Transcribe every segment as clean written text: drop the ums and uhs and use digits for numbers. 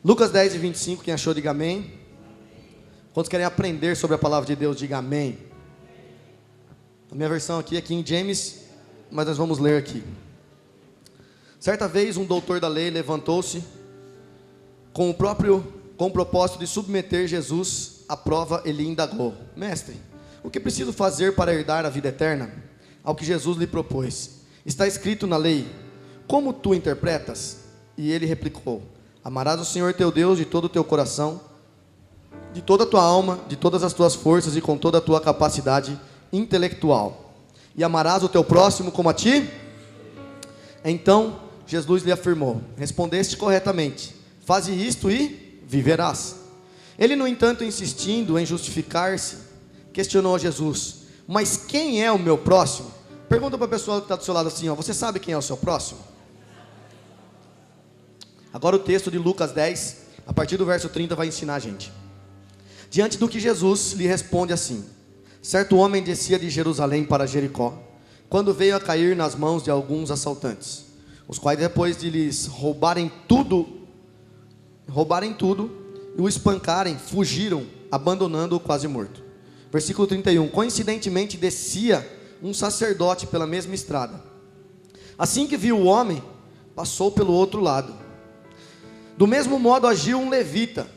Lucas 10 e 25, quem achou, diga amém. Quantos querem aprender sobre a palavra de Deus, diga amém. A minha versão aqui é King James, mas nós vamos ler aqui. Certa vez um doutor da lei levantou-se com o propósito de submeter Jesus à prova. Ele indagou: mestre, o que preciso fazer para herdar a vida eterna? Ao que Jesus lhe propôs: está escrito na lei, como tu interpretas? E ele replicou: amarás o Senhor teu Deus de todo o teu coração, de toda a tua alma, de todas as tuas forças e com toda a tua capacidade intelectual, e amarás o teu próximo como a ti. Então Jesus lhe afirmou: respondeste corretamente, faze isto e viverás. Ele, no entanto, insistindo em justificar-se, questionou a Jesus: mas quem é o meu próximo? Pergunta para a pessoa que está do seu lado assim, você sabe quem é o seu próximo? Agora o texto de Lucas 10, a partir do verso 30, vai ensinar a gente. Diante do que Jesus lhe responde assim: certo homem descia de Jerusalém para Jericó, quando veio a cair nas mãos de alguns assaltantes, os quais, depois de lhes roubarem tudo e o espancarem, fugiram, abandonando-o quase morto. Versículo 31, coincidentemente descia um sacerdote pela mesma estrada. Assim que viu o homem, passou pelo outro lado. Do mesmo modo agiu um levita.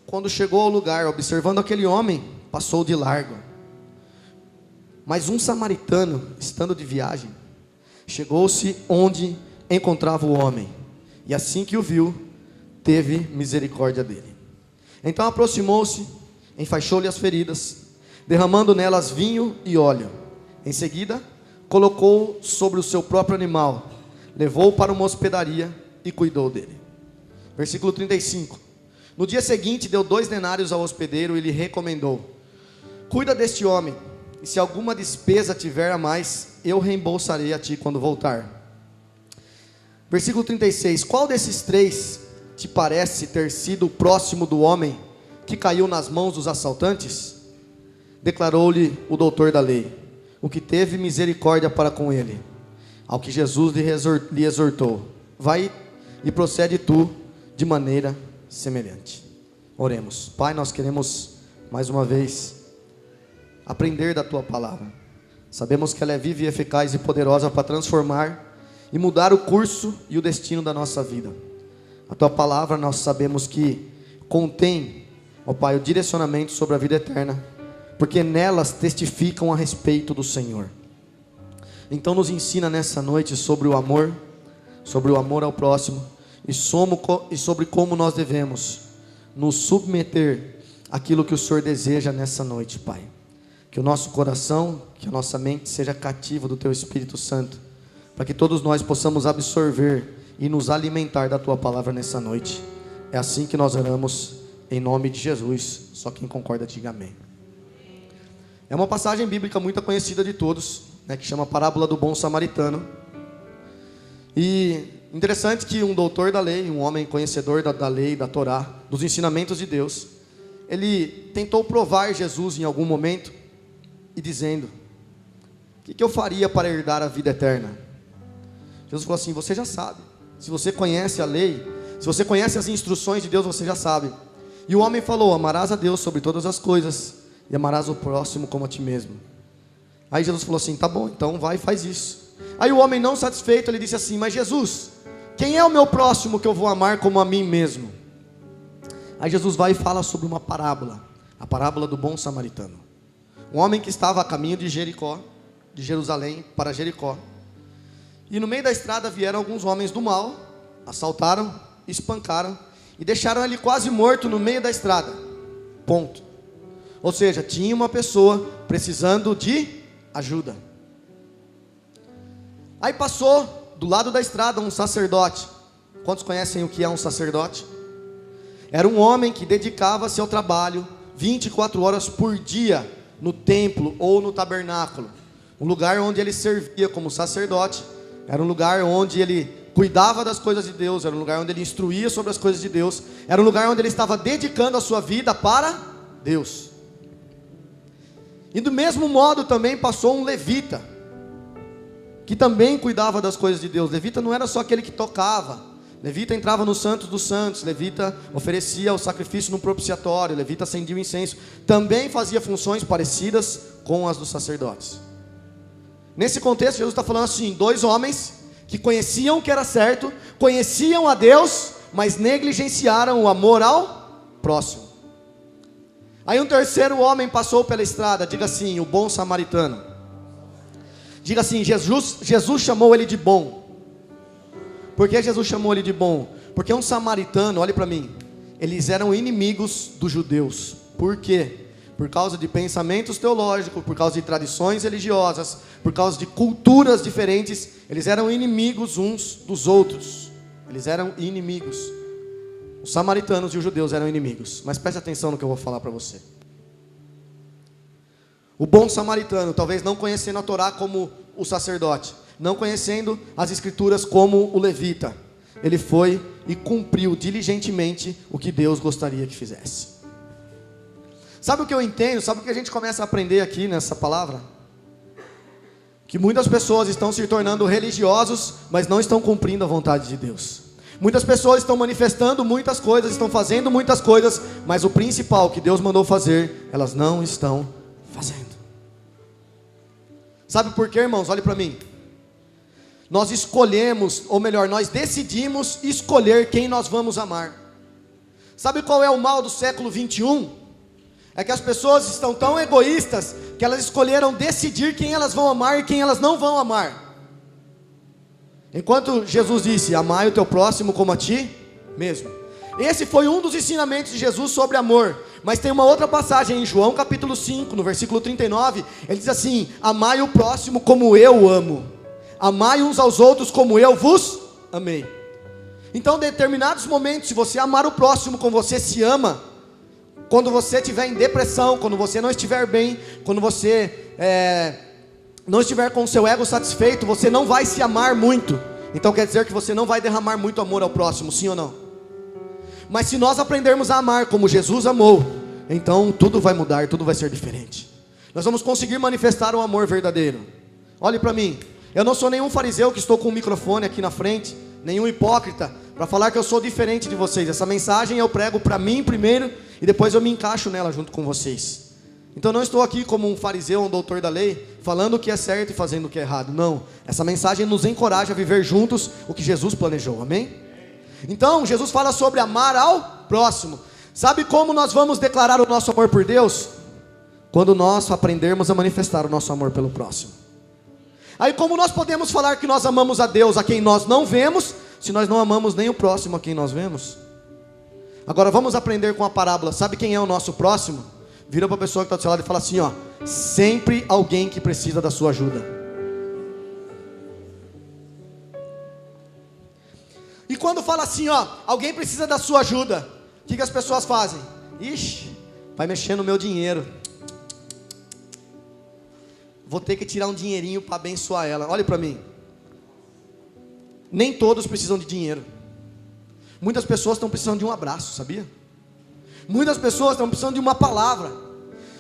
Quando chegou ao lugar, observando aquele homem, passou de largo. Mas um samaritano, estando de viagem, chegou-se onde encontrava o homem, e assim que o viu, teve misericórdia dele. Então aproximou-se, enfaixou-lhe as feridas, derramando nelas vinho e óleo. Em seguida, colocou sobre o seu próprio animal, levou-o para uma hospedaria e cuidou dele. Versículo 35. No dia seguinte, deu 2 denários ao hospedeiro e lhe recomendou: cuida deste homem, e se alguma despesa tiver a mais, eu reembolsarei a ti quando voltar. Versículo 36. Qual desses 3 te parece ter sido o próximo do homem que caiu nas mãos dos assaltantes? Declarou-lhe o doutor da lei: o que teve misericórdia para com ele. Ao que Jesus lhe exortou: vai e procede tu de maneira semelhante. Oremos. Pai, nós queremos mais uma vez aprender da tua palavra. Sabemos que ela é viva e eficaz e poderosa para transformar e mudar o curso e o destino da nossa vida. A tua palavra, nós sabemos que contém, ó Pai, o direcionamento sobre a vida eterna, porque nelas testificam a respeito do Senhor. Então nos ensina nessa noite sobre o amor ao próximo, e sobre como nós devemos nos submeter àquilo que o Senhor deseja nessa noite, Pai. Que o nosso coração, que a nossa mente seja cativa do Teu Espírito Santo, para que todos nós possamos absorver e nos alimentar da Tua palavra nessa noite. É assim que nós oramos, em nome de Jesus. Só quem concorda diga amém. É uma passagem bíblica muito conhecida de todos, que chama Parábola do Bom Samaritano. E interessante que um doutor da lei, um homem conhecedor da lei, da Torá, dos ensinamentos de Deus, ele tentou provar Jesus em algum momento, e dizendo: o que eu faria para herdar a vida eterna? Jesus falou assim: você já sabe, se você conhece a lei, se você conhece as instruções de Deus, você já sabe. E o homem falou: amarás a Deus sobre todas as coisas, e amarás o próximo como a ti mesmo. Aí Jesus falou assim: tá bom, então vai e faz isso. Aí o homem, não satisfeito, ele disse assim: mas Jesus, quem é o meu próximo que eu vou amar como a mim mesmo? Aí Jesus vai e fala sobre uma parábola, a parábola do bom samaritano. Um homem que estava a caminho de Jerusalém para Jericó, e no meio da estrada vieram alguns homens do mal, assaltaram, espancaram e deixaram ele quase morto no meio da estrada. Ponto. Ou seja, tinha uma pessoa precisando de ajuda. Aí passou do lado da estrada um sacerdote. Quantos conhecem o que é um sacerdote? Era um homem que dedicava-se ao trabalho 24 horas por dia no templo ou no tabernáculo, um lugar onde ele servia como sacerdote. Era um lugar onde ele cuidava das coisas de Deus, era um lugar onde ele instruía sobre as coisas de Deus, era um lugar onde ele estava dedicando a sua vida para Deus. E do mesmo modo também passou um levita, que também cuidava das coisas de Deus. Levita não era só aquele que tocava, Levita entrava no Santos dos Santos, levita oferecia o sacrifício no propiciatório, levita acendia o incenso, também fazia funções parecidas com as dos sacerdotes. Nesse contexto, Jesus está falando assim, 2 homens que conheciam o que era certo, conheciam a Deus, mas negligenciaram o amor ao próximo. Aí um terceiro homem passou pela estrada, diga assim, o bom samaritano. Diga assim, Jesus chamou ele de bom. Por que Jesus chamou ele de bom? Porque um samaritano, olhe para mim, eles eram inimigos dos judeus. Por quê? Por causa de pensamentos teológicos, por causa de tradições religiosas, por causa de culturas diferentes, eles eram inimigos uns dos outros. Eles eram inimigos. Os samaritanos e os judeus eram inimigos. Mas preste atenção no que eu vou falar para você. O bom samaritano, talvez não conhecendo a Torá como o sacerdote, não conhecendo as escrituras como o levita, ele foi e cumpriu diligentemente o que Deus gostaria que fizesse. Sabe o que eu entendo? Sabe o que a gente começa a aprender aqui nessa palavra? Que muitas pessoas estão se tornando religiosos, mas não estão cumprindo a vontade de Deus. Muitas pessoas estão manifestando muitas coisas, estão fazendo muitas coisas, mas o principal que Deus mandou fazer, elas não estão fazendo. Sabe por quê, irmãos? Olhe para mim. Nós escolhemos, ou melhor, nós decidimos escolher quem nós vamos amar. Sabe qual é o mal do século 21? É que as pessoas estão tão egoístas que elas escolheram decidir quem elas vão amar e quem elas não vão amar. Enquanto Jesus disse, amai o teu próximo como a ti mesmo. Esse foi um dos ensinamentos de Jesus sobre amor. Mas tem uma outra passagem em João capítulo 5, no versículo 39, ele diz assim, amai o próximo como eu amo. Amai uns aos outros como eu vos amei. Então, em determinados momentos, se você amar o próximo como você se ama, quando você estiver em depressão, quando você não estiver bem, quando você não estiver com o seu ego satisfeito, você não vai se amar muito. Então quer dizer que você não vai derramar muito amor ao próximo, sim ou não? Mas se nós aprendermos a amar como Jesus amou, então tudo vai mudar, tudo vai ser diferente. Nós vamos conseguir manifestar um amor verdadeiro. Olhe para mim, eu não sou nenhum fariseu que estou com um microfone aqui na frente, nenhum hipócrita, para falar que eu sou diferente de vocês. Essa mensagem eu prego para mim primeiro, e depois eu me encaixo nela junto com vocês. Então não estou aqui como um fariseu, um doutor da lei, falando o que é certo e fazendo o que é errado. Não, essa mensagem nos encoraja a viver juntos o que Jesus planejou, amém? Então Jesus fala sobre amar ao próximo. Sabe como nós vamos declarar o nosso amor por Deus? Quando nós aprendermos a manifestar o nosso amor pelo próximo. Aí como nós podemos falar que nós amamos a Deus a quem nós não vemos, se nós não amamos nem o próximo a quem nós vemos? Agora vamos aprender com a parábola. Sabe quem é o nosso próximo? Vira para a pessoa que está do seu lado e fala assim, ó, sempre alguém que precisa da sua ajuda. E quando fala assim, ó, alguém precisa da sua ajuda, o que as pessoas fazem? Ixi, vai mexer no meu dinheiro. Vou ter que tirar um dinheirinho para abençoar ela. Olhe para mim. Nem todos precisam de dinheiro. Muitas pessoas estão precisando de um abraço, sabia? Muitas pessoas estão precisando de uma palavra.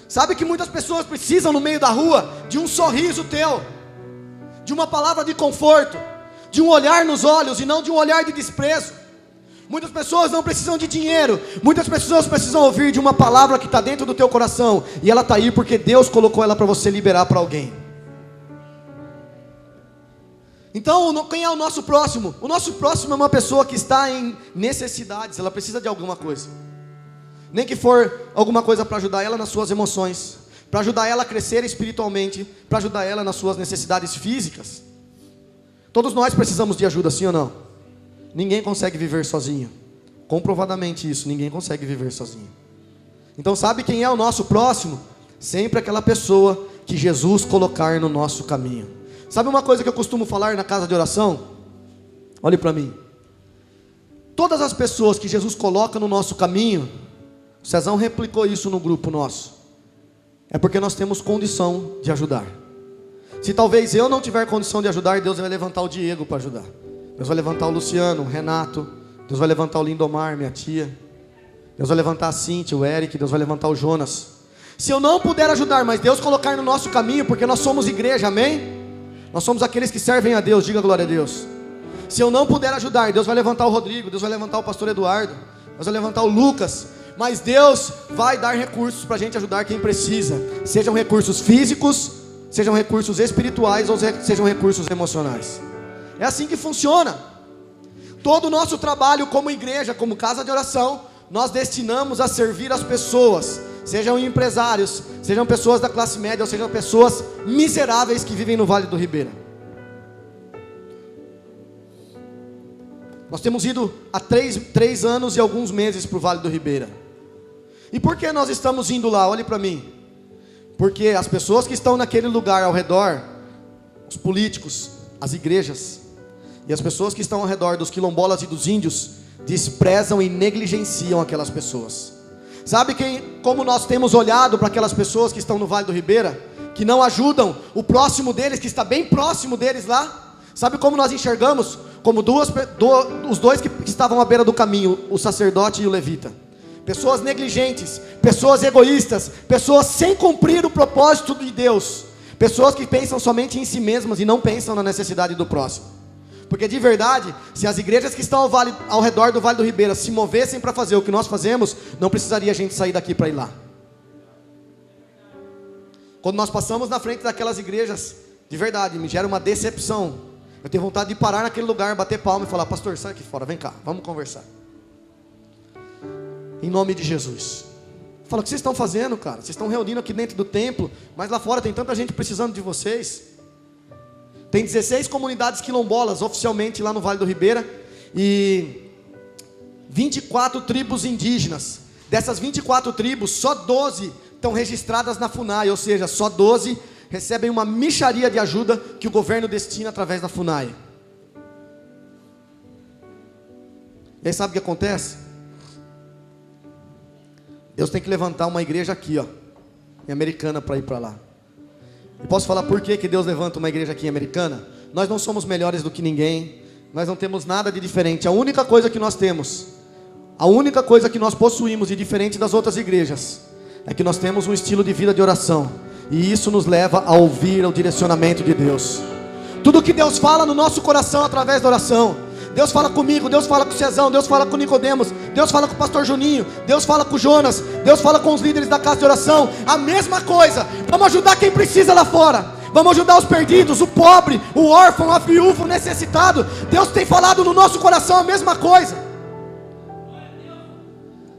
Sabe que muitas pessoas precisam no meio da rua de um sorriso teu, de uma palavra de conforto, de um olhar nos olhos e não de um olhar de desprezo. Muitas pessoas não precisam de dinheiro, muitas pessoas precisam ouvir de uma palavra que está dentro do teu coração, e ela está aí porque Deus colocou ela para você liberar para alguém. Então quem é o nosso próximo? O nosso próximo é uma pessoa que está em necessidades, ela precisa de alguma coisa. Nem que for alguma coisa para ajudar ela nas suas emoções, para ajudar ela a crescer espiritualmente, para ajudar ela nas suas necessidades físicas. Todos nós precisamos de ajuda, sim ou não? Ninguém consegue viver sozinho. Comprovadamente isso, ninguém consegue viver sozinho. Então sabe quem é o nosso próximo? Sempre aquela pessoa que Jesus colocar no nosso caminho. Sabe uma coisa que eu costumo falar na casa de oração? Olhe para mim. Todas as pessoas que Jesus coloca no nosso caminho, o Cezão replicou isso no grupo nosso, é porque nós temos condição de ajudar. Se talvez eu não tiver condição de ajudar, Deus vai levantar o Diego para ajudar. Deus vai levantar o Luciano, o Renato. Deus vai levantar o Lindomar, minha tia. Deus vai levantar a Cíntia, o Eric. Deus vai levantar o Jonas. Se eu não puder ajudar, mas Deus colocar no nosso caminho, porque nós somos igreja, amém? Nós somos aqueles que servem a Deus, diga glória a Deus. Se eu não puder ajudar, Deus vai levantar o Rodrigo, Deus vai levantar o pastor Eduardo, Deus vai levantar o Lucas, mas Deus vai dar recursos para a gente ajudar quem precisa, sejam recursos físicos, sejam recursos espirituais ou sejam recursos emocionais. É assim que funciona. Todo o nosso trabalho como igreja, como casa de oração, nós destinamos a servir as pessoas, sejam empresários, sejam pessoas da classe média ou sejam pessoas miseráveis que vivem no Vale do Ribeira. Nós temos ido há 3 anos e alguns meses para o Vale do Ribeira. E por que nós estamos indo lá? Olhe para mim. Porque as pessoas que estão naquele lugar ao redor, os políticos, as igrejas, e as pessoas que estão ao redor dos quilombolas e dos índios, desprezam e negligenciam aquelas pessoas. Sabe como nós temos olhado para aquelas pessoas que estão no Vale do Ribeira, que não ajudam o próximo deles, que está bem próximo deles lá? Sabe como nós enxergamos? Como os dois que estavam à beira do caminho, o sacerdote e o levita. Pessoas negligentes, pessoas egoístas, pessoas sem cumprir o propósito de Deus, pessoas que pensam somente em si mesmas e não pensam na necessidade do próximo. Porque de verdade, se as igrejas que estão ao redor do Vale do Ribeira se movessem para fazer o que nós fazemos, não precisaria a gente sair daqui para ir lá. Quando nós passamos na frente daquelas igrejas, de verdade, me gera uma decepção. Eu tenho vontade de parar naquele lugar, bater palma e falar: pastor, sai aqui fora, vem cá, vamos conversar. Em nome de Jesus. Fala: o que vocês estão fazendo, cara? Vocês estão reunindo aqui dentro do templo, mas lá fora tem tanta gente precisando de vocês. Tem 16 comunidades quilombolas oficialmente lá no Vale do Ribeira e 24 tribos indígenas. Dessas 24 tribos, só 12 estão registradas na FUNAI, ou seja, só 12 recebem uma mixaria de ajuda que o governo destina através da FUNAI. E aí sabe o que acontece? Deus tem que levantar uma igreja aqui, ó, em Americana, para ir para lá. E posso falar por que Deus levanta uma igreja aqui em Americana? Nós não somos melhores do que ninguém, nós não temos nada de diferente. A única coisa que nós temos, a única coisa que nós possuímos de diferente das outras igrejas, é que nós temos um estilo de vida de oração, e isso nos leva a ouvir o direcionamento de Deus. Tudo que Deus fala no nosso coração através da oração. Deus fala comigo, Deus fala com o Cezão, Deus fala com o Nicodemos, Deus fala com o pastor Juninho, Deus fala com o Jonas, Deus fala com os líderes da casa de oração. A mesma coisa. Vamos ajudar quem precisa lá fora. Vamos ajudar os perdidos, o pobre, o órfão, a viúva, o necessitado. Deus tem falado no nosso coração a mesma coisa.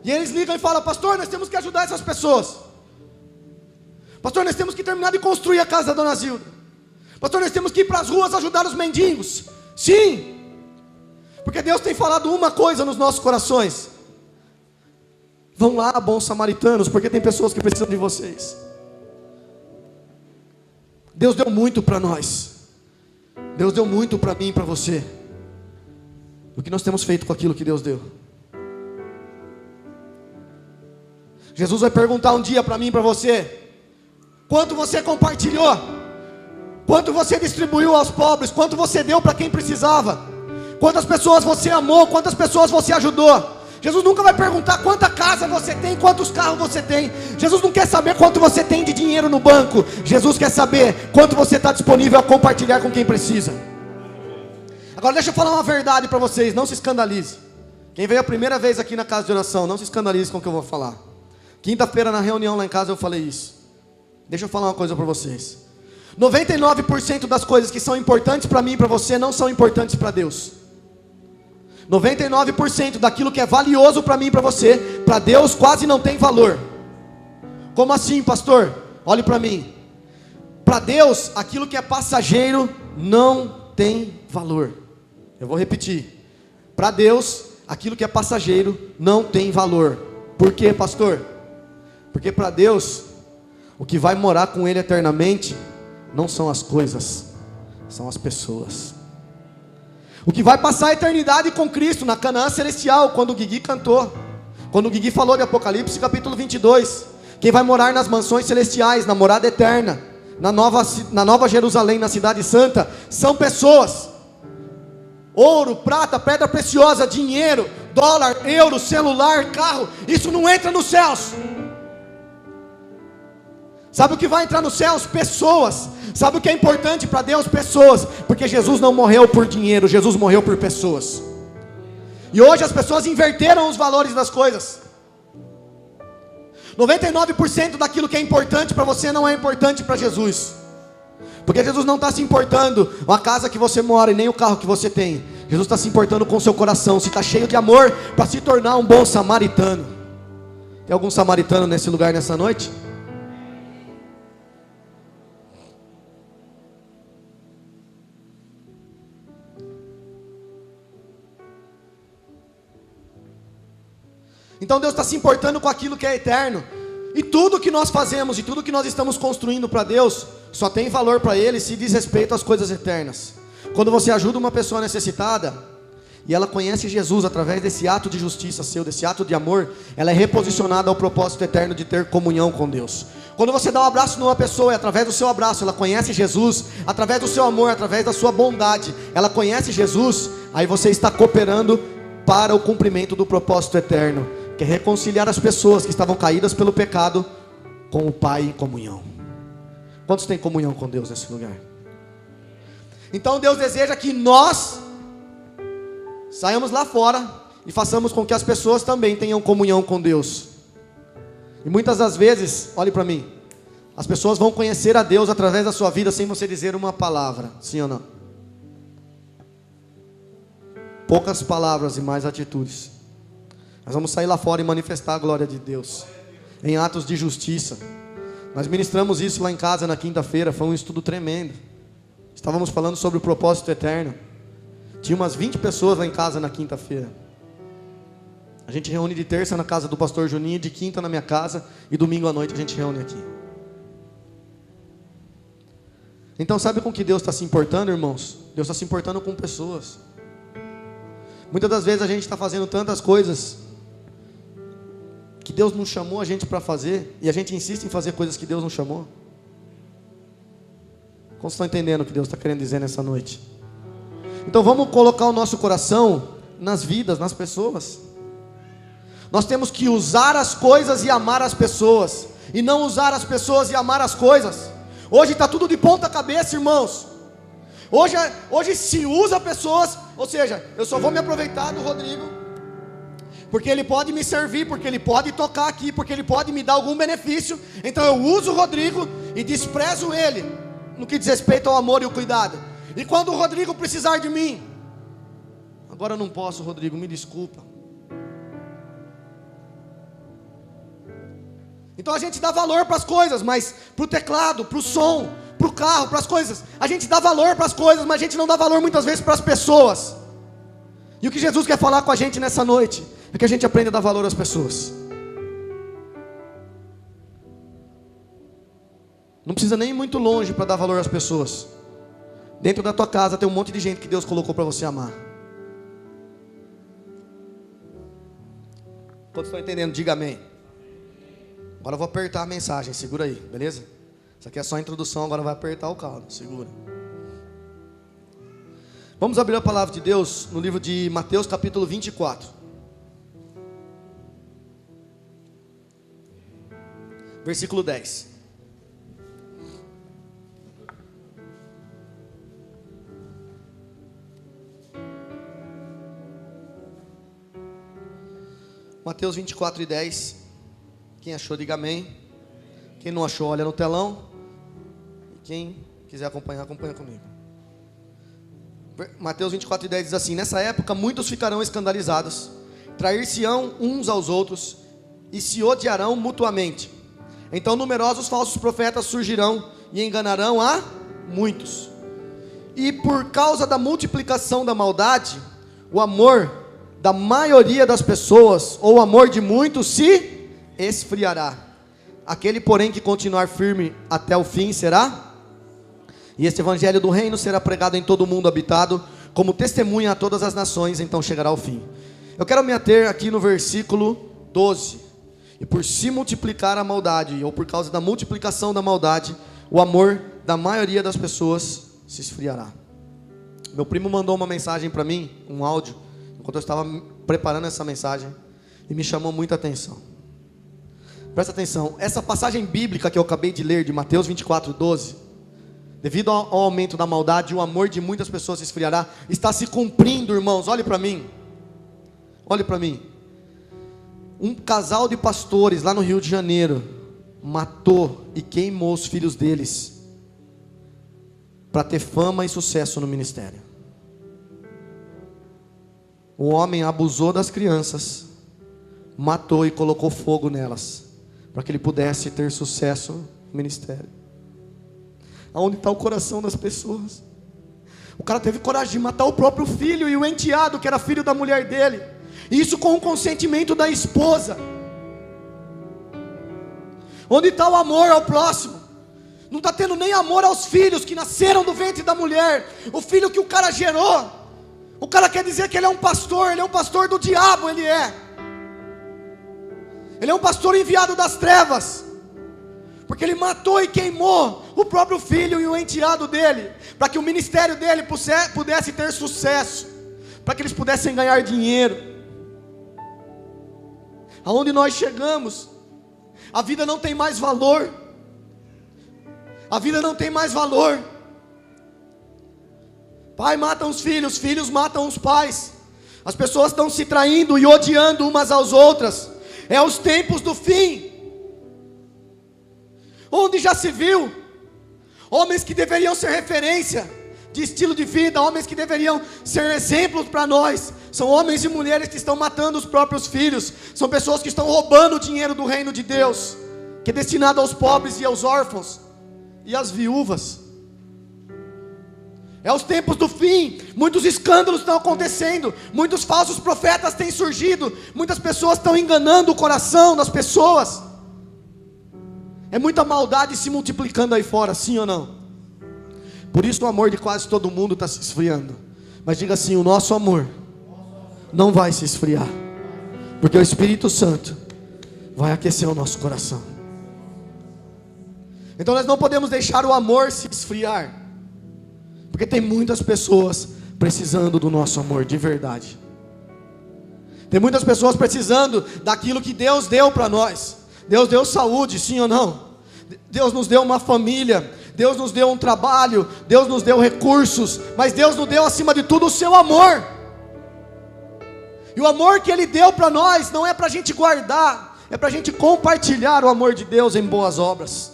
E eles ligam e falam: pastor, nós temos que ajudar essas pessoas. Pastor, nós temos que terminar de construir a casa da dona Zilda. Pastor, nós temos que ir para as ruas ajudar os mendigos. Sim, porque Deus tem falado uma coisa nos nossos corações: vão lá, bons samaritanos, porque tem pessoas que precisam de vocês. Deus deu muito para nós. Deus deu muito para mim e para você. O que nós temos feito com aquilo que Deus deu? Jesus vai perguntar um dia para mim e para você: quanto você compartilhou? Quanto você distribuiu aos pobres? Quanto você deu para quem precisava? Quantas pessoas você amou? Quantas pessoas você ajudou? Jesus nunca vai perguntar quanta casa você tem, quantos carros você tem. Jesus não quer saber quanto você tem de dinheiro no banco. Jesus quer saber quanto você está disponível a compartilhar com quem precisa. Agora deixa eu falar uma verdade para vocês, não se escandalize. Quem veio a primeira vez aqui na casa de oração, não se escandalize com o que eu vou falar. Quinta-feira na reunião lá em casa eu falei isso. Deixa eu falar uma coisa para vocês. 99% das coisas que são importantes para mim e para você não são importantes para Deus. 99% daquilo que é valioso para mim e para você, para Deus quase não tem valor. Como assim, pastor? Olhe para mim. Para Deus, aquilo que é passageiro não tem valor. Eu vou repetir. Para Deus, aquilo que é passageiro não tem valor. Por quê, pastor? Porque para Deus, o que vai morar com Ele eternamente não são as coisas, são as pessoas. O que vai passar a eternidade com Cristo na Canaã celestial, quando o Guigui cantou, quando o Guigui falou de Apocalipse capítulo 22, quem vai morar nas mansões celestiais, na morada eterna, na nova Jerusalém, na cidade santa, são pessoas. Ouro, prata, pedra preciosa, dinheiro, dólar, euro, celular, carro, isso não entra nos céus. Sabe o que vai entrar nos céus? Pessoas. Sabe o que é importante para Deus? Pessoas. Porque Jesus não morreu por dinheiro, Jesus morreu por pessoas. E hoje as pessoas inverteram os valores das coisas. 99% daquilo que é importante para você não é importante para Jesus. Porque Jesus não está se importando com a casa que você mora e nem o carro que você tem. Jesus está se importando com o seu coração, se está cheio de amor para se tornar um bom samaritano. Tem algum samaritano nesse lugar nessa noite? Então Deus está se importando com aquilo que é eterno. E tudo que nós fazemos e tudo que nós estamos construindo para Deus só tem valor para Ele se diz respeito às coisas eternas. Quando você ajuda uma pessoa necessitada e ela conhece Jesus através desse ato de justiça seu, desse ato de amor, ela é reposicionada ao propósito eterno de ter comunhão com Deus. Quando você dá um abraço numa pessoa e através do seu abraço ela conhece Jesus, através do seu amor, através da sua bondade, ela conhece Jesus, aí você está cooperando para o cumprimento do propósito eterno, que é reconciliar as pessoas que estavam caídas pelo pecado com o Pai em comunhão. Quantos têm comunhão com Deus nesse lugar? Então Deus deseja que nós saiamos lá fora e façamos com que as pessoas também tenham comunhão com Deus. E muitas das vezes, olhe para mim, as pessoas vão conhecer a Deus através da sua vida sem você dizer uma palavra, sim ou não? Poucas palavras e mais atitudes. Nós vamos sair lá fora e manifestar a glória de Deus em atos de justiça. Nós ministramos isso lá em casa na quinta-feira, foi um estudo tremendo. Estávamos falando sobre o propósito eterno. Tinha umas 20 pessoas lá em casa na quinta-feira. A gente reúne de terça na casa do pastor Juninho, de quinta na minha casa, e domingo à noite a gente reúne aqui. Então sabe com que Deus está se importando, irmãos? Deus está se importando com pessoas. Muitas das vezes a gente está fazendo tantas coisas que Deus não chamou a gente para fazer, e a gente insiste em fazer coisas que Deus não chamou. Como vocês estão entendendo o que Deus está querendo dizer nessa noite? Então vamos colocar o nosso coração nas vidas, nas pessoas. Nós temos que usar as coisas e amar as pessoas, e não usar as pessoas e amar as coisas. Hoje está tudo de ponta cabeça, irmãos. Hoje se usa pessoas, ou seja, eu só vou me aproveitar do Rodrigo porque ele pode me servir, porque ele pode tocar aqui, porque ele pode me dar algum benefício. Então eu uso o Rodrigo e desprezo ele no que diz respeito ao amor e o cuidado. E quando o Rodrigo precisar de mim, agora eu não posso, Rodrigo, me desculpa. Então a gente dá valor para as coisas, mas para o teclado, para o som, para o carro, para as coisas, a gente dá valor para as coisas, mas a gente não dá valor muitas vezes para as pessoas. E o que Jesus quer falar com a gente nessa noite é que a gente aprenda a dar valor às pessoas. Não precisa nem ir muito longe para dar valor às pessoas. Dentro da tua casa tem um monte de gente que Deus colocou para você amar. Todos estão entendendo? Diga amém. Agora eu vou apertar a mensagem, segura aí, beleza? Isso aqui é só a introdução, agora vai apertar o caldo, segura. Vamos abrir a palavra de Deus no livro de Mateus capítulo 24. Versículo 10. Mateus 24 e 10. Quem achou, diga amém. Quem não achou, olha no telão. E quem quiser acompanhar, acompanha comigo. Mateus 24 e 10 diz assim: nessa época muitos ficarão escandalizados, trair-se-ão uns aos outros e se odiarão mutuamente. Então numerosos falsos profetas surgirão e enganarão a muitos. E por causa da multiplicação da maldade, o amor da maioria das pessoas, ou o amor de muitos, se esfriará. Aquele, porém, que continuar firme até o fim será. E este evangelho do reino será pregado em todo o mundo habitado, como testemunha a todas as nações, então chegará ao fim. Eu quero me ater aqui no versículo 12. E por se multiplicar a maldade, ou por causa da multiplicação da maldade, o amor da maioria das pessoas se esfriará. Meu primo mandou uma mensagem para mim, um áudio, enquanto eu estava preparando essa mensagem, e me chamou muita atenção. Presta atenção, essa passagem bíblica que eu acabei de ler, de Mateus 24:12, devido ao aumento da maldade, o amor de muitas pessoas se esfriará, está se cumprindo, irmãos. Olhe para mim, olhe para mim. Um casal de pastores lá no Rio de Janeiro matou e queimou os filhos deles para ter fama e sucesso no ministério. O homem abusou das crianças, matou e colocou fogo nelas, para que ele pudesse ter sucesso no ministério. Aonde está o coração das pessoas? O cara teve coragem de matar o próprio filho e o enteado, que era filho da mulher dele, e isso com o consentimento da esposa. Onde está o amor ao próximo? Não está tendo nem amor aos filhos que nasceram do ventre da mulher. O filho que o cara gerou, o cara quer dizer que ele é um pastor do diabo. Ele é um pastor enviado das trevas, porque ele matou e queimou o próprio filho e o enteado dele, para que o ministério dele pudesse ter sucesso, para que eles pudessem ganhar dinheiro. Aonde nós chegamos? A vida não tem mais valor. A vida não tem mais valor. Pai mata os filhos, filhos matam os pais. As pessoas estão se traindo e odiando umas às outras. É os tempos do fim. Onde já se viu homens que deveriam ser referência de estilo de vida, homens que deveriam ser exemplos para nós, são homens e mulheres que estão matando os próprios filhos. São pessoas que estão roubando o dinheiro do reino de Deus, que é destinado aos pobres e aos órfãos e às viúvas. É os tempos do fim. Muitos escândalos estão acontecendo, muitos falsos profetas têm surgido, muitas pessoas estão enganando o coração das pessoas. É muita maldade se multiplicando aí fora, sim ou não? Por isso o amor de quase todo mundo está se esfriando. Mas diga assim: o nosso amor não vai se esfriar, porque o Espírito Santo vai aquecer o nosso coração. Então nós não podemos deixar o amor se esfriar, porque tem muitas pessoas precisando do nosso amor de verdade. Tem muitas pessoas precisando daquilo que Deus deu para nós. Deus deu saúde, sim ou não? Deus nos deu uma família, Deus nos deu um trabalho, Deus nos deu recursos, mas Deus nos deu acima de tudo o seu amor. E o amor que Ele deu para nós não é para a gente guardar, é para a gente compartilhar o amor de Deus em boas obras.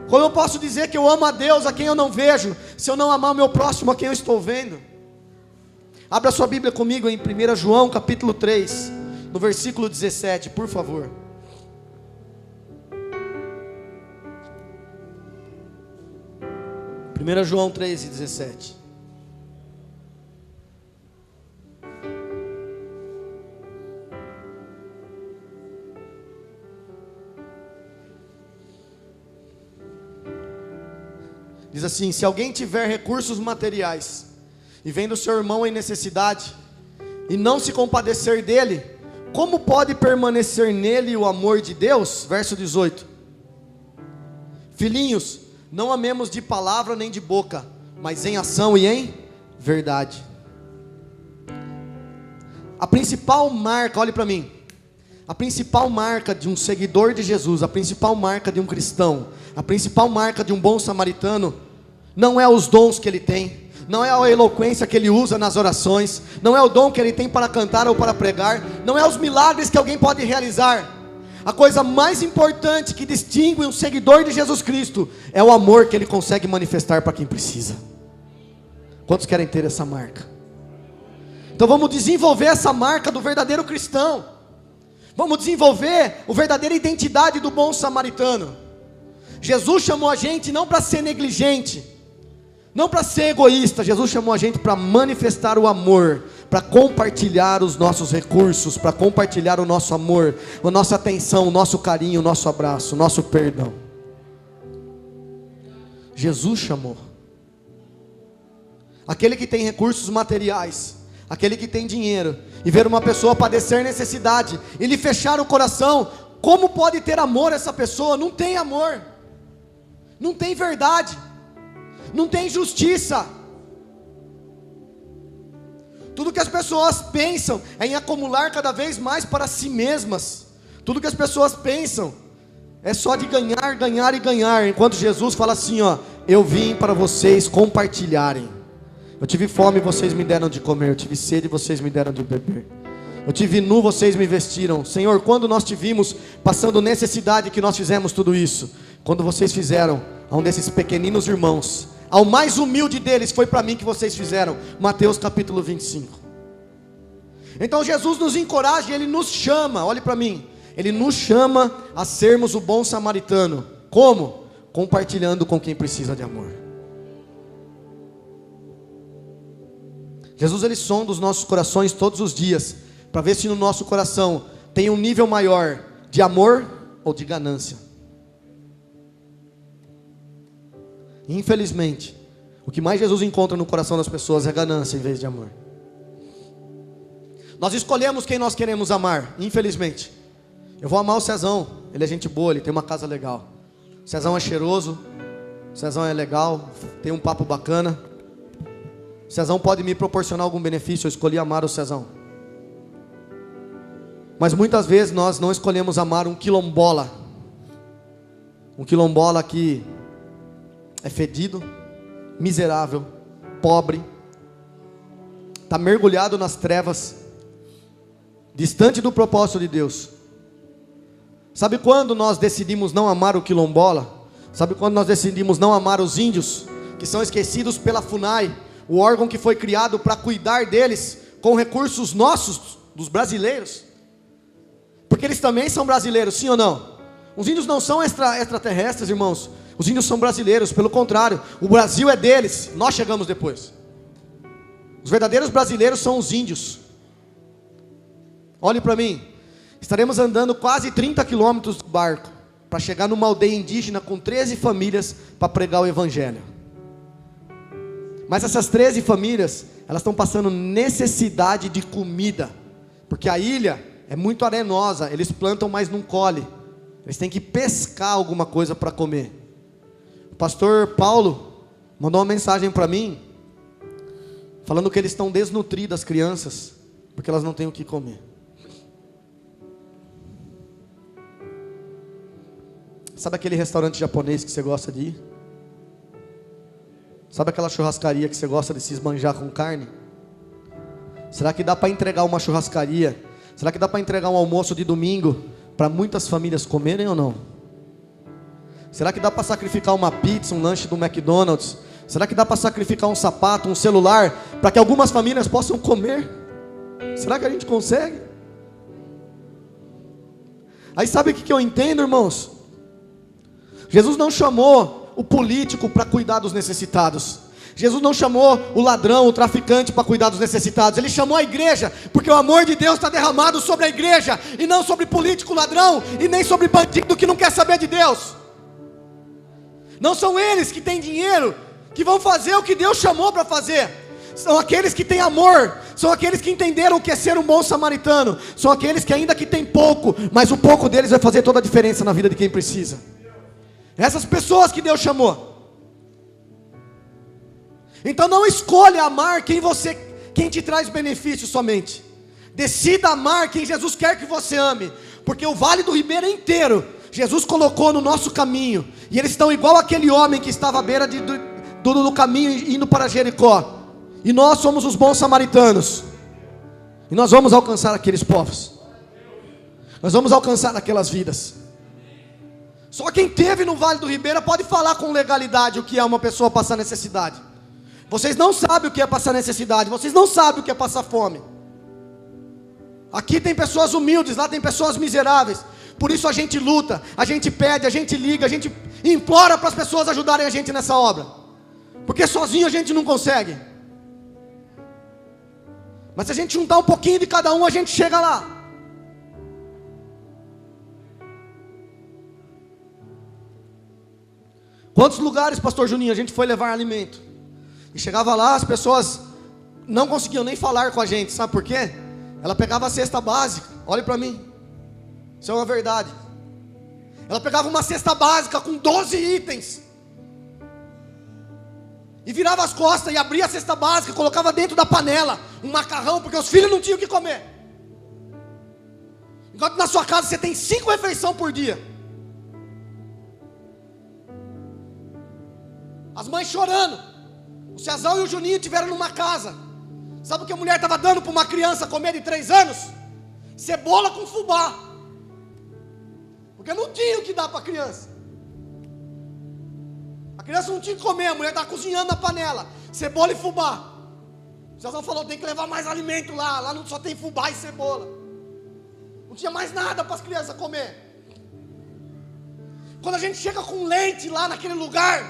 Como eu posso dizer que eu amo a Deus a quem eu não vejo, se eu não amar o meu próximo a quem eu estou vendo? Abra sua Bíblia comigo em 1 João capítulo 3, no versículo 17, por favor. 1 João 3:17. Diz assim: se alguém tiver recursos materiais e vendo seu irmão em necessidade e não se compadecer dele, como pode permanecer nele o amor de Deus? Verso 18. Filhinhos, não amemos de palavra nem de boca, mas em ação e em verdade. A principal marca, olhe para mim, a principal marca de um seguidor de Jesus, a principal marca de um cristão, a principal marca de um bom samaritano, não é os dons que ele tem, não é a eloquência que ele usa nas orações, não é o dom que ele tem para cantar ou para pregar, não é os milagres que alguém pode realizar. A coisa mais importante que distingue um seguidor de Jesus Cristo é o amor que ele consegue manifestar para quem precisa. Quantos querem ter essa marca? Então vamos desenvolver essa marca do verdadeiro cristão. Vamos desenvolver a verdadeira identidade do bom samaritano. Jesus chamou a gente não para ser negligente, não para ser egoísta. Jesus chamou a gente para manifestar o amor, para compartilhar os nossos recursos, para compartilhar o nosso amor, a nossa atenção, o nosso carinho, o nosso abraço, o nosso perdão. Jesus chamou. Aquele que tem recursos materiais, aquele que tem dinheiro, e ver uma pessoa padecer necessidade, e lhe fechar o coração, como pode ter amor essa pessoa? Não tem amor, não tem verdade, não tem justiça. Tudo que as pessoas pensam é em acumular cada vez mais para si mesmas. Tudo que as pessoas pensam é só de ganhar, ganhar e ganhar. Enquanto Jesus fala assim, ó: eu vim para vocês compartilharem. Eu tive fome e vocês me deram de comer. Eu tive sede e vocês me deram de beber. Eu tive nu, vocês me vestiram. Senhor, quando nós te vimos passando necessidade, que nós fizemos tudo isso? Quando vocês fizeram a um desses pequeninos irmãos, ao mais humilde deles, foi para mim que vocês fizeram. Mateus capítulo 25. Então Jesus nos encoraja e Ele nos chama, olhe para mim, Ele nos chama a sermos o bom samaritano. Como? Compartilhando com quem precisa de amor. Jesus, Ele sonda os nossos corações todos os dias, para ver se no nosso coração tem um nível maior de amor ou de ganância. Infelizmente, o que mais Jesus encontra no coração das pessoas é ganância em vez de amor. Nós escolhemos quem nós queremos amar, infelizmente. Eu vou amar o Cezão, ele é gente boa, ele tem uma casa legal. O Cezão é cheiroso, o Cezão é legal, tem um papo bacana. O Cezão pode me proporcionar algum benefício, eu escolhi amar o Cezão. Mas muitas vezes nós não escolhemos amar um quilombola. Um quilombola que é fedido, miserável, pobre, está mergulhado nas trevas, distante do propósito de Deus. Sabe quando nós decidimos não amar o quilombola? Sabe quando nós decidimos não amar os índios, que são esquecidos pela FUNAI, o órgão que foi criado para cuidar deles com recursos nossos, dos brasileiros? Porque eles também são brasileiros, sim ou não? Os índios não são extraterrestres, irmãos. Os índios são brasileiros, pelo contrário, o Brasil é deles, nós chegamos depois. Os verdadeiros brasileiros são os índios. Olhe para mim, estaremos andando quase 30 quilômetros do barco, para chegar numa aldeia indígena com 13 famílias, para pregar o evangelho. Mas essas 13 famílias, elas estão passando necessidade de comida, porque a ilha é muito arenosa, eles plantam, mas não colhe. Eles têm que pescar alguma coisa para comer. O pastor Paulo mandou uma mensagem para mim, falando que eles estão desnutridos, as crianças, porque elas não têm o que comer. Sabe aquele restaurante japonês que você gosta de ir? Sabe aquela churrascaria que você gosta de se esbanjar com carne? Será que dá para entregar uma churrascaria? Será que dá para entregar um almoço de domingo para muitas famílias comerem ou não? Será que dá para sacrificar uma pizza, um lanche do McDonald's? Será que dá para sacrificar um sapato, um celular, para que algumas famílias possam comer? Será que a gente consegue? Aí sabe o que eu entendo, irmãos? Jesus não chamou o político para cuidar dos necessitados. Jesus não chamou o ladrão, o traficante para cuidar dos necessitados. Ele chamou a igreja, porque o amor de Deus está derramado sobre a igreja, e não sobre político, ladrão, e nem sobre bandido que não quer saber de Deus. Não são eles que têm dinheiro que vão fazer o que Deus chamou para fazer. São aqueles que têm amor, são aqueles que entenderam o que é ser um bom samaritano, são aqueles que ainda que têm pouco, mas o pouco deles vai fazer toda a diferença na vida de quem precisa. Essas pessoas que Deus chamou. Então não escolha amar quem te traz benefício somente. Decida amar quem Jesus quer que você ame, porque o Vale do Ribeira inteiro Jesus colocou no nosso caminho, e eles estão igual aquele homem que estava à beira do caminho indo para Jericó. E nós somos os bons samaritanos, e nós vamos alcançar aqueles povos, nós vamos alcançar aquelas vidas. Só quem esteve no Vale do Ribeira pode falar com legalidade o que é uma pessoa passar necessidade. Vocês não sabem o que é passar necessidade, vocês não sabem o que é passar fome. Aqui tem pessoas humildes, lá tem pessoas miseráveis. Por isso a gente luta, a gente pede, a gente liga, a gente implora para as pessoas ajudarem a gente nessa obra, porque sozinho a gente não consegue. Mas se a gente juntar um pouquinho de cada um, a gente chega lá. Quantos lugares, pastor Juninho, a gente foi levar alimento, e chegava lá, as pessoas não conseguiam nem falar com a gente, sabe por quê? Ela pegava a cesta básica, olhe para mim, isso é uma verdade. Ela pegava uma cesta básica com 12 itens, e virava as costas e abria a cesta básica, colocava dentro da panela um macarrão, porque os filhos não tinham o que comer. Enquanto na sua casa você tem 5 refeições por dia. As mães chorando. O Cezão e o Juninho tiveram numa casa. Sabe o que a mulher estava dando para uma criança comer de 3 anos? Cebola com fubá. Porque não tinha o que dar para a criança. A criança não tinha o que comer, a mulher estava cozinhando na panela. Cebola e fubá. O Cezão falou, tem que levar mais alimento lá. Lá não só tem fubá e cebola. Não tinha mais nada para as crianças comer. Quando a gente chega com leite lá naquele lugar,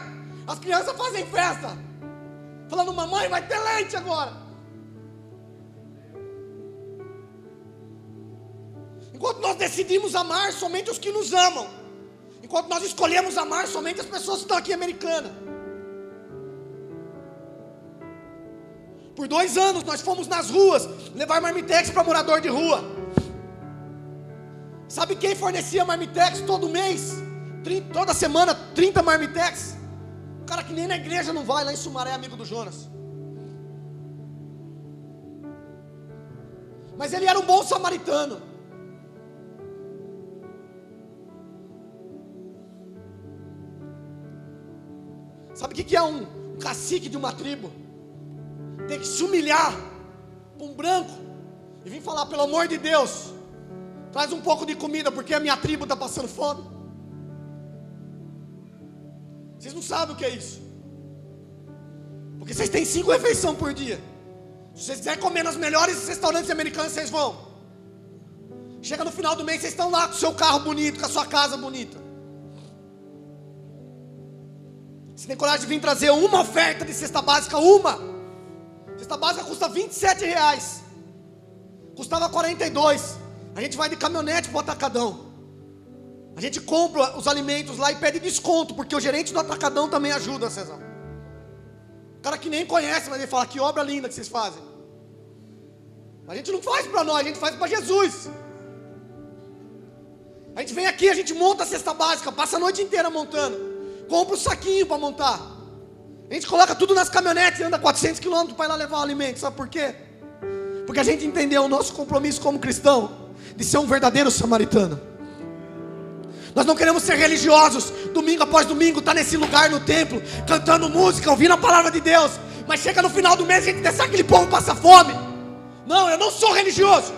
as crianças fazem festa, falando, mamãe, vai ter leite agora. Enquanto nós decidimos amar somente os que nos amam, enquanto nós escolhemos amar somente as pessoas que estão aqui americanas. Por 2 anos nós fomos nas ruas levar marmitex para morador de rua. Sabe quem fornecia marmitex todo mês? Toda semana, 30 marmitex. Um cara que nem na igreja não vai, lá em Sumaré, amigo do Jonas. Mas ele era um bom samaritano. Sabe o que é um cacique de uma tribo? Tem que se humilhar para um branco e vir falar, pelo amor de Deus, traz um pouco de comida, porque a minha tribo está passando fome. Vocês não sabem o que é isso. Porque vocês têm 5 refeições por dia. Se vocês quiserem comer nos melhores restaurantes americanos, vocês vão. Chega no final do mês, vocês estão lá com o seu carro bonito, com a sua casa bonita. Você tem coragem de vir trazer uma oferta de cesta básica, uma. Cesta básica custa R$27. Custava 42. A gente vai de caminhonete para o atacadão. A gente compra os alimentos lá e pede desconto, porque o gerente do atacadão também ajuda, Cezão. O cara que nem conhece, mas ele fala, que obra linda que vocês fazem. A gente não faz para nós, a gente faz para Jesus. A gente vem aqui, a gente monta a cesta básica, passa a noite inteira montando. Compra o saquinho para montar. A gente coloca tudo nas caminhonetes e anda 400 km para ir lá levar o alimento. Sabe por quê? Porque a gente entendeu o nosso compromisso como cristão de ser um verdadeiro samaritano. Nós não queremos ser religiosos, domingo após domingo, estar nesse lugar no templo, cantando música, ouvindo a palavra de Deus, mas chega no final do mês e a gente deixa aquele povo passar fome. Não, eu não sou religioso.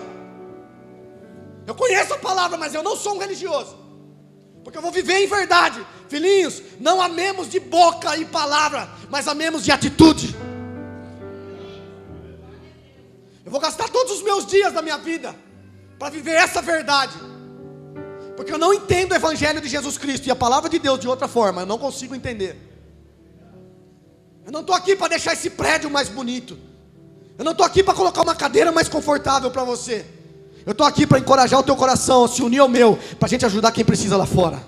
Eu conheço a palavra, mas eu não sou um religioso, porque eu vou viver em verdade. Filhinhos, não amemos de boca e palavra, mas amemos de atitude. Eu vou gastar todos os meus dias da minha vida para viver essa verdade, porque eu não entendo o evangelho de Jesus Cristo e a palavra de Deus de outra forma. Eu não consigo entender. Eu não estou aqui para deixar esse prédio mais bonito. Eu não estou aqui para colocar uma cadeira mais confortável para você. Eu estou aqui para encorajar o teu coração a se unir ao meu, para a gente ajudar quem precisa lá fora.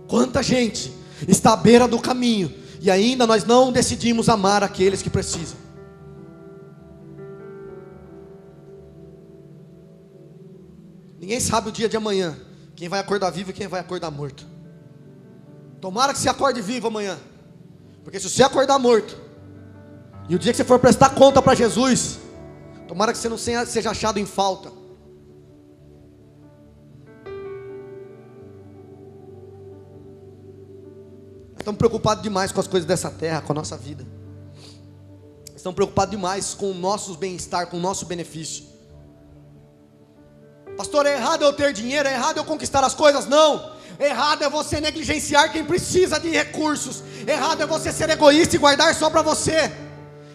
Quanta gente está à beira do caminho e ainda nós não decidimos amar aqueles que precisam. Ninguém sabe o dia de amanhã, quem vai acordar vivo e quem vai acordar morto. Tomara que você acorde vivo amanhã, porque se você acordar morto e o dia que você for prestar conta para Jesus, tomara que você não seja achado em falta. Estamos preocupados demais com as coisas dessa terra, com a nossa vida. Estamos preocupados demais com o nosso bem-estar, com o nosso benefício. Pastor, é errado eu ter dinheiro? É errado eu conquistar as coisas? Não. Errado é você negligenciar quem precisa de recursos. Errado é você ser egoísta e guardar só para você.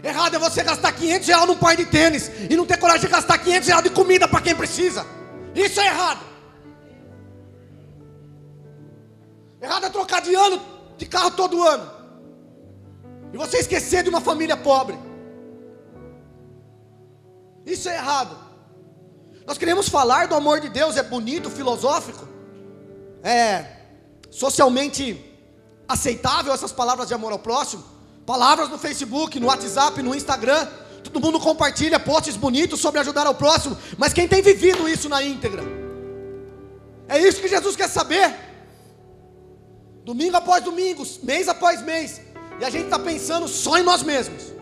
Errado é você gastar R$500 num par de tênis e não ter coragem de gastar R$500 de comida para quem precisa. Isso é errado. Errado é trocar de carro todo ano e você esquecer de uma família pobre. Isso é errado. Nós queremos falar do amor de Deus, é bonito, filosófico, é socialmente aceitável essas palavras de amor ao próximo. Palavras no Facebook, no WhatsApp, no Instagram, todo mundo compartilha posts bonitos sobre ajudar ao próximo, mas quem tem vivido isso na íntegra? É isso que Jesus quer saber. Domingo após domingo, mês após mês, e a gente está pensando só em nós mesmos.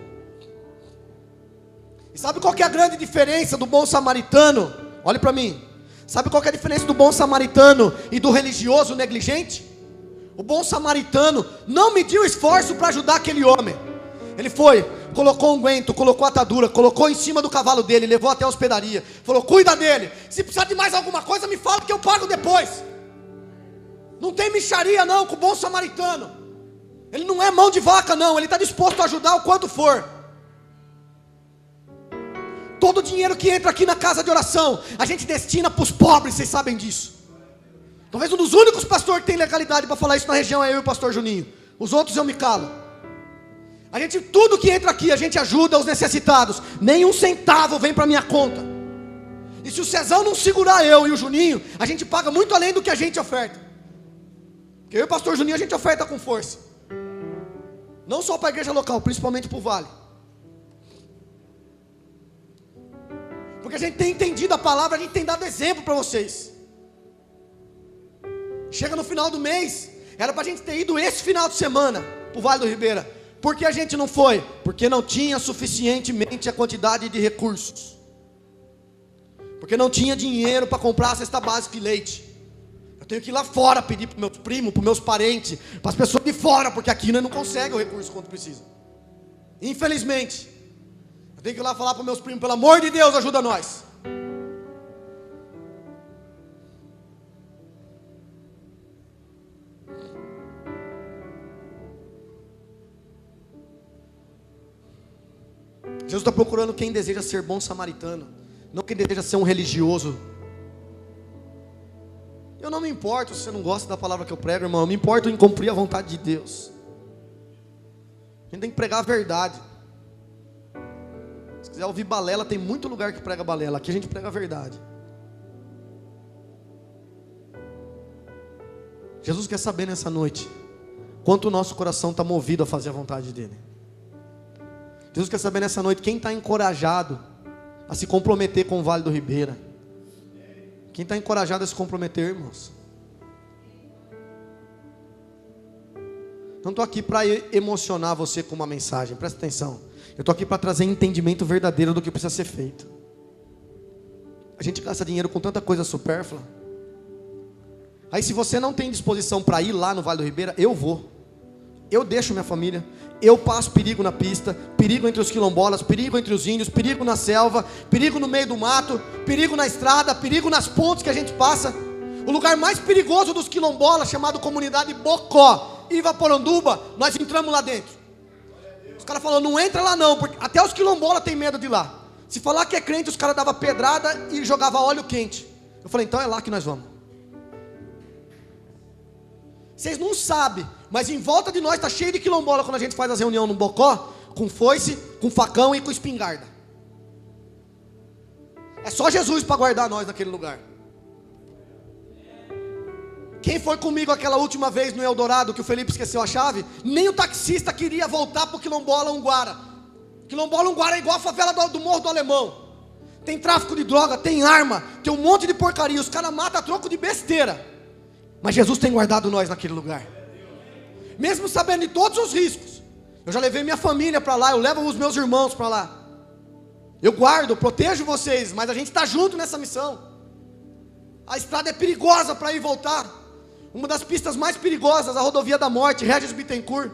E sabe qual que é a grande diferença do bom samaritano? Olhe para mim. Sabe qual que é a diferença do bom samaritano e do religioso negligente? O bom samaritano não mediu esforço para ajudar aquele homem. Ele foi, colocou unguento, colocou atadura, colocou em cima do cavalo dele, levou até a hospedaria, falou: cuida dele, se precisar de mais alguma coisa me fala que eu pago depois. Não tem mixaria não com o bom samaritano. Ele não é mão de vaca não, ele está disposto a ajudar o quanto for. Todo o dinheiro que entra aqui na casa de oração, a gente destina para os pobres, vocês sabem disso. Talvez um dos únicos pastores que tem legalidade para falar isso na região é eu e o pastor Juninho. Os outros eu me calo. Tudo que entra aqui, a gente ajuda os necessitados. Nem um centavo vem para minha conta. E se o Cezão não segurar eu e o Juninho, a gente paga muito além do que a gente oferta. Porque eu e o pastor Juninho, a gente oferta com força. Não só para a igreja local, principalmente para o Vale. Porque a gente tem entendido a palavra, a gente tem dado exemplo para vocês. Chega no final do mês, era para a gente ter ido esse final de semana para o Vale do Ribeira. Por que a gente não foi? Porque não tinha suficientemente a quantidade de recursos. Porque não tinha dinheiro para comprar a cesta básica e leite. Eu tenho que ir lá fora pedir para os meus primos, para os meus parentes, para as pessoas de fora, porque aqui nós não conseguimos o recurso quanto precisa. Infelizmente. Eu tenho que ir lá falar para os meus primos: pelo amor de Deus, ajuda nós. Jesus está procurando quem deseja ser bom samaritano, não quem deseja ser um religioso. Eu não me importo se você não gosta da palavra que eu prego, irmão. Eu me importo em cumprir a vontade de Deus. A gente tem que pregar a verdade. Se quiser ouvir balela, tem muito lugar que prega balela. Aqui a gente prega a verdade. Jesus quer saber nessa noite quanto o nosso coração está movido a fazer a vontade dele. Jesus quer saber nessa noite quem está encorajado a se comprometer com o Vale do Ribeira. Quem está encorajado a se comprometer, irmãos? Não estou aqui para emocionar você com uma mensagem, presta atenção. Eu estou aqui para trazer entendimento verdadeiro do que precisa ser feito. A gente gasta dinheiro com tanta coisa supérflua. Aí se você não tem disposição para ir lá no Vale do Ribeira, eu vou. Eu deixo minha família. Eu passo perigo na pista, perigo entre os quilombolas, perigo entre os índios, perigo na selva, perigo no meio do mato, perigo na estrada, perigo nas pontes que a gente passa. O lugar mais perigoso dos quilombolas, chamado Comunidade Bocó, Ivaporanduba, nós entramos lá dentro. Os caras falaram: não entra lá não, porque até os quilombolas têm medo de ir lá. Se falar que é crente, os caras davam pedrada e jogavam óleo quente. Eu falei: então é lá que nós vamos. Vocês não sabem, mas em volta de nós está cheio de quilombola quando a gente faz as reuniões no Bocó, com foice, com facão e com espingarda. É só Jesus para guardar nós naquele lugar. Quem foi comigo aquela última vez no Eldorado que o Felipe esqueceu a chave? Nem o taxista queria voltar para o Quilombola Unguara. Quilombola Unguara é igual a favela do Morro do Alemão. Tem tráfico de droga, tem arma, tem um monte de porcaria. Os caras matam a troco de besteira. Mas Jesus tem guardado nós naquele lugar. Mesmo sabendo de todos os riscos. Eu já levei minha família para lá, eu levo os meus irmãos para lá. Eu guardo, eu protejo vocês, mas a gente está junto nessa missão. A estrada é perigosa para ir e voltar. Uma das pistas mais perigosas, a rodovia da morte, Regis Bittencourt.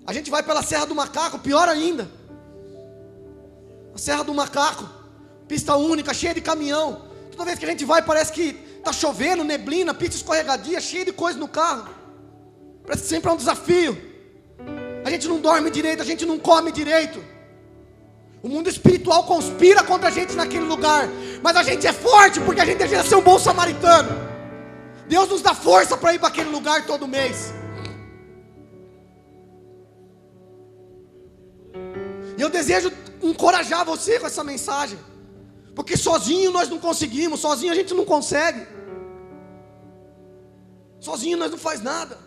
A gente vai pela Serra do Macaco, pior ainda. A Serra do Macaco, pista única, cheia de caminhão. Toda vez que a gente vai parece que está chovendo, neblina, pista escorregadia, cheia de coisa no carro. Parece que sempre é um desafio. A gente não dorme direito, a gente não come direito. O mundo espiritual conspira contra a gente naquele lugar. Mas a gente é forte porque a gente deseja ser um bom samaritano. Deus nos dá força para ir para aquele lugar todo mês. E eu desejo encorajar você com essa mensagem. Porque sozinho nós não conseguimos, sozinho a gente não consegue. Sozinho nós não faz nada.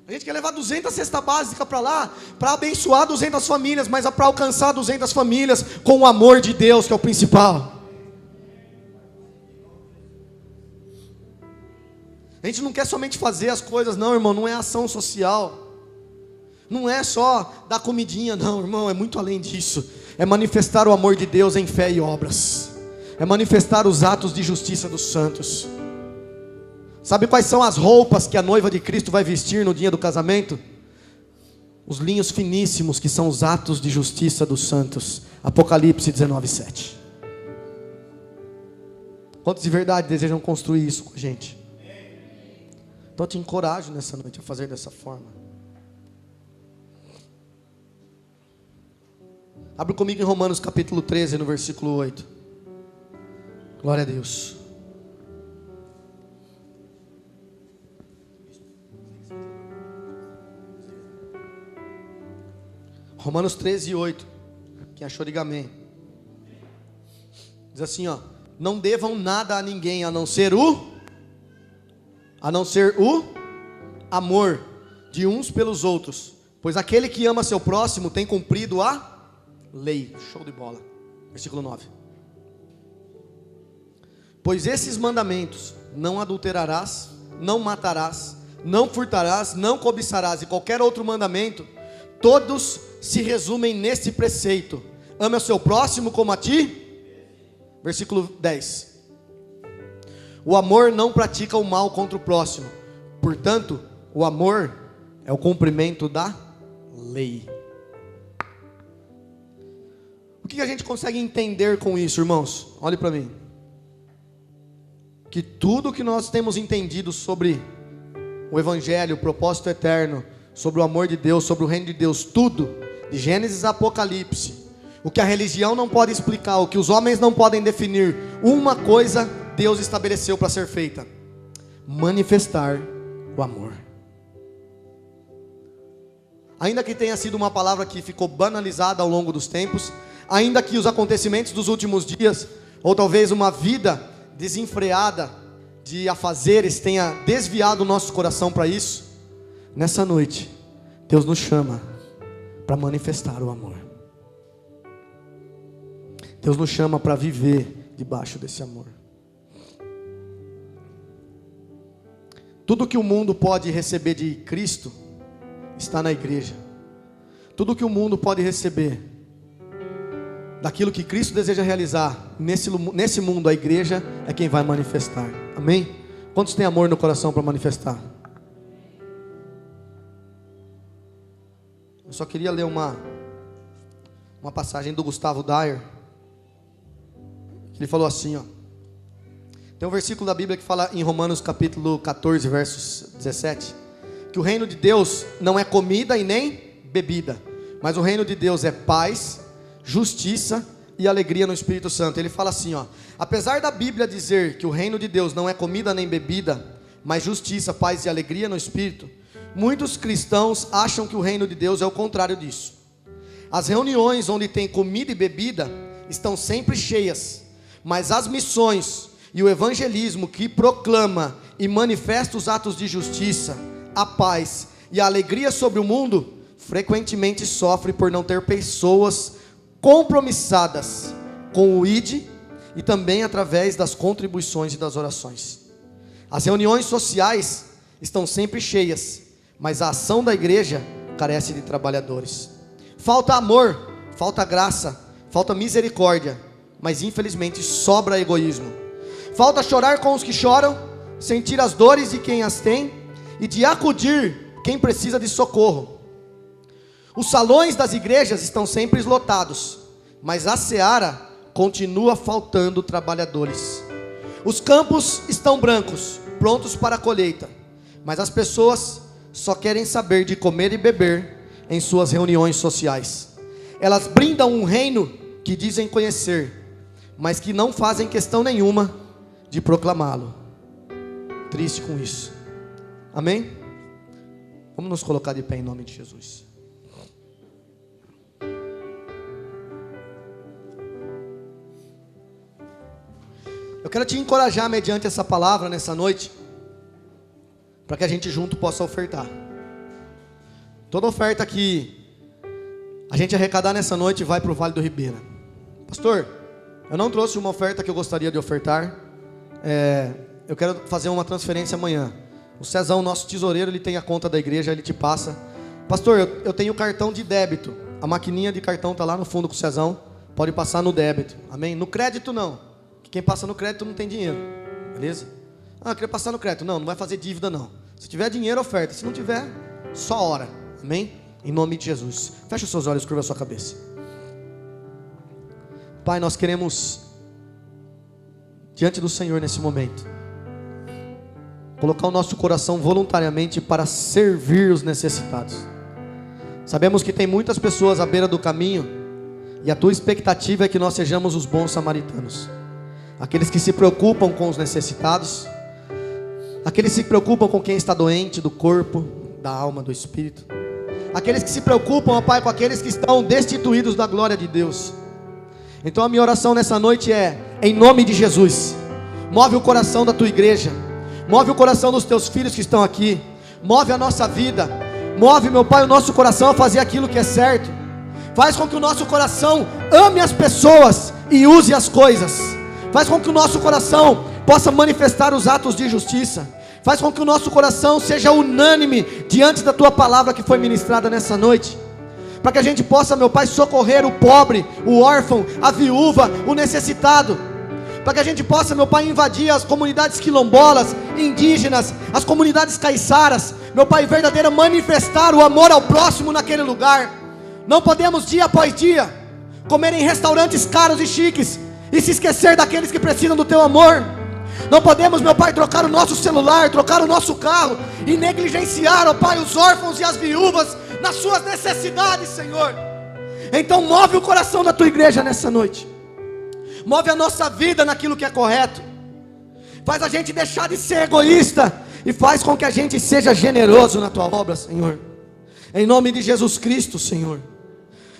A gente quer levar 200 cestas básicas para lá, para abençoar 200 famílias, mas é para alcançar 200 famílias com o amor de Deus, que é o principal. A gente não quer somente fazer as coisas, não, irmão, não é ação social. Não é só dar comidinha, não, irmão, é muito além disso. É manifestar o amor de Deus em fé e obras. É manifestar os atos de justiça dos santos. Sabe quais são as roupas que a noiva de Cristo vai vestir no dia do casamento? Os linhos finíssimos, que são os atos de justiça dos santos. Apocalipse 19:7. Quantos de verdade desejam construir isso com a gente? Então eu te encorajo nessa noite a fazer dessa forma. Abre comigo em Romanos capítulo 13, no versículo 8. Glória a Deus. Romanos 13, 8. Quem achou, diga amém. Diz assim, ó: não devam nada a ninguém a não ser o amor de uns pelos outros, pois aquele que ama seu próximo tem cumprido a lei. Show de bola. Versículo 9. Pois esses mandamentos: não adulterarás, não matarás, não furtarás, não cobiçarás, e qualquer outro mandamento, todos se resumem neste preceito: ame o seu próximo como a ti. Versículo 10. O amor não pratica o mal contra o próximo, portanto, o amor é o cumprimento da lei. O que a gente consegue entender com isso, irmãos? Olhe para mim. Que tudo que nós temos entendido sobre o Evangelho, o propósito eterno, sobre o amor de Deus, sobre o reino de Deus, tudo, de Gênesis a Apocalipse, o que a religião não pode explicar, o que os homens não podem definir, uma coisa Deus estabeleceu para ser feita: manifestar o amor. Ainda que tenha sido uma palavra que ficou banalizada ao longo dos tempos, ainda que os acontecimentos dos últimos dias, ou talvez uma vida desenfreada de afazeres tenha desviado o nosso coração para isso, nessa noite Deus nos chama para manifestar o amor. Deus nos chama para viver debaixo desse amor. Tudo que o mundo pode receber de Cristo está na igreja. Tudo que o mundo pode receber daquilo que Cristo deseja realizar nesse mundo, a igreja é quem vai manifestar. Amém? Quantos têm amor no coração para manifestar? Eu só queria ler uma passagem do Gustavo Dyer. Ele falou assim, ó. Tem um versículo da Bíblia que fala em Romanos capítulo 14, versos 17, que o reino de Deus não é comida e nem bebida, mas o reino de Deus é paz, justiça e alegria no Espírito Santo. Ele fala assim, ó: apesar da Bíblia dizer que o reino de Deus não é comida nem bebida, mas justiça, paz e alegria no Espírito, muitos cristãos acham que o reino de Deus é o contrário disso. As reuniões onde tem comida e bebida estão sempre cheias, mas as missões e o evangelismo que proclama e manifesta os atos de justiça, a paz e a alegria sobre o mundo, frequentemente sofre por não ter pessoas compromissadas com o ID e também através das contribuições e das orações. As reuniões sociais estão sempre cheias, mas a ação da igreja carece de trabalhadores. Falta amor, falta graça, falta misericórdia, mas infelizmente sobra egoísmo. Falta chorar com os que choram, sentir as dores de quem as tem e de acudir quem precisa de socorro. Os salões das igrejas estão sempre lotados, mas a seara continua faltando trabalhadores. Os campos estão brancos, prontos para a colheita, mas as pessoas só querem saber de comer e beber em suas reuniões sociais. Elas brindam um reino que dizem conhecer, mas que não fazem questão nenhuma de proclamá-lo. Triste com isso. Amém? Vamos nos colocar de pé em nome de Jesus. Eu quero te encorajar mediante essa palavra nessa noite, para que a gente junto possa ofertar. Toda oferta que a gente arrecadar nessa noite vai para o Vale do Ribeira. Pastor, eu não trouxe uma oferta que eu gostaria de ofertar. Eu quero fazer uma transferência amanhã. O Cezão, nosso tesoureiro, ele tem a conta da igreja, ele te passa. Pastor, eu tenho cartão de débito. A maquininha de cartão está lá no fundo com o Cezão. Pode passar no débito. Amém? No crédito não. Quem passa no crédito não tem dinheiro. Beleza? Ah, eu queria passar no crédito. Não, não vai fazer dívida não. Se tiver dinheiro, oferta. Se não tiver, só ora. Amém? Em nome de Jesus. Fecha os seus olhos, curva a sua cabeça. Pai, nós queremos, diante do Senhor nesse momento, colocar o nosso coração voluntariamente para servir os necessitados. Sabemos que tem muitas pessoas à beira do caminho, e a tua expectativa é que nós sejamos os bons samaritanos, aqueles que se preocupam com os necessitados, aqueles que se preocupam com quem está doente do corpo, da alma, do espírito, aqueles que se preocupam, ó Pai, com aqueles que estão destituídos da glória de Deus. Então a minha oração nessa noite é, em nome de Jesus, move o coração da tua igreja, move o coração dos teus filhos que estão aqui, move a nossa vida, move, meu Pai, o nosso coração a fazer aquilo que é certo. Faz com que o nosso coração ame as pessoas e use as coisas. Faz com que o nosso coração possa manifestar os atos de justiça. Faz com que o nosso coração seja unânime diante da tua palavra que foi ministrada nessa noite, para que a gente possa, meu Pai, socorrer o pobre, o órfão, a viúva, o necessitado, para que a gente possa, meu Pai, invadir as comunidades quilombolas, indígenas, as comunidades caiçaras, meu Pai, verdadeiro, manifestar o amor ao próximo naquele lugar. Não podemos dia após dia comer em restaurantes caros e chiques e se esquecer daqueles que precisam do teu amor. Não podemos, meu Pai, trocar o nosso celular, trocar o nosso carro e negligenciar, ó Pai, os órfãos e as viúvas nas suas necessidades, Senhor. Então move o coração da tua igreja nessa noite, move a nossa vida naquilo que é correto, faz a gente deixar de ser egoísta e faz com que a gente seja generoso na tua obra, Senhor. Em nome de Jesus Cristo, Senhor,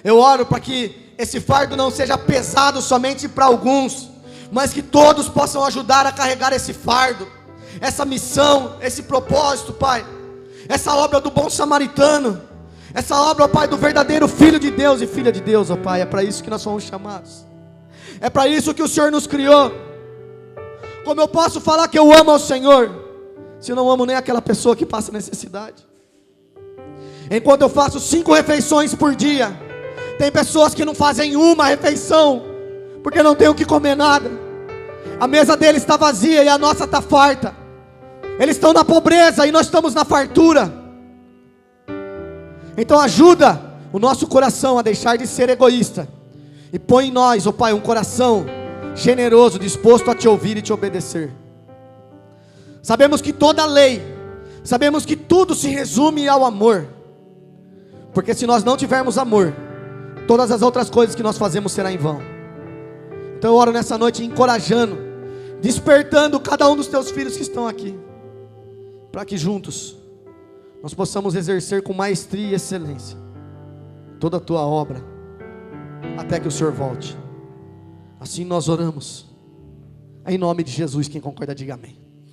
eu oro para que esse fardo não seja pesado somente para alguns, mas que todos possam ajudar a carregar esse fardo, essa missão, esse propósito, Pai, essa obra do bom samaritano, essa obra, ó Pai, do verdadeiro Filho de Deus e Filha de Deus, ó Pai. É para isso que nós fomos chamados, é para isso que o Senhor nos criou. Como eu posso falar que eu amo ao Senhor, se eu não amo nem aquela pessoa que passa necessidade? Enquanto eu faço 5 refeições por dia, tem pessoas que não fazem uma refeição, porque não tem o que comer nada. A mesa deles está vazia e a nossa está farta. Eles estão na pobreza e nós estamos na fartura. Então ajuda o nosso coração a deixar de ser egoísta, e põe em nós, ó Pai, um coração generoso, disposto a te ouvir e te obedecer. Sabemos que toda lei, sabemos que tudo se resume ao amor, porque se nós não tivermos amor, todas as outras coisas que nós fazemos será em vão. Então eu oro nessa noite encorajando, despertando cada um dos teus filhos que estão aqui, para que juntos nós possamos exercer com maestria e excelência toda a tua obra, até que o Senhor volte. Assim nós oramos, em nome de Jesus. Quem concorda diga amém.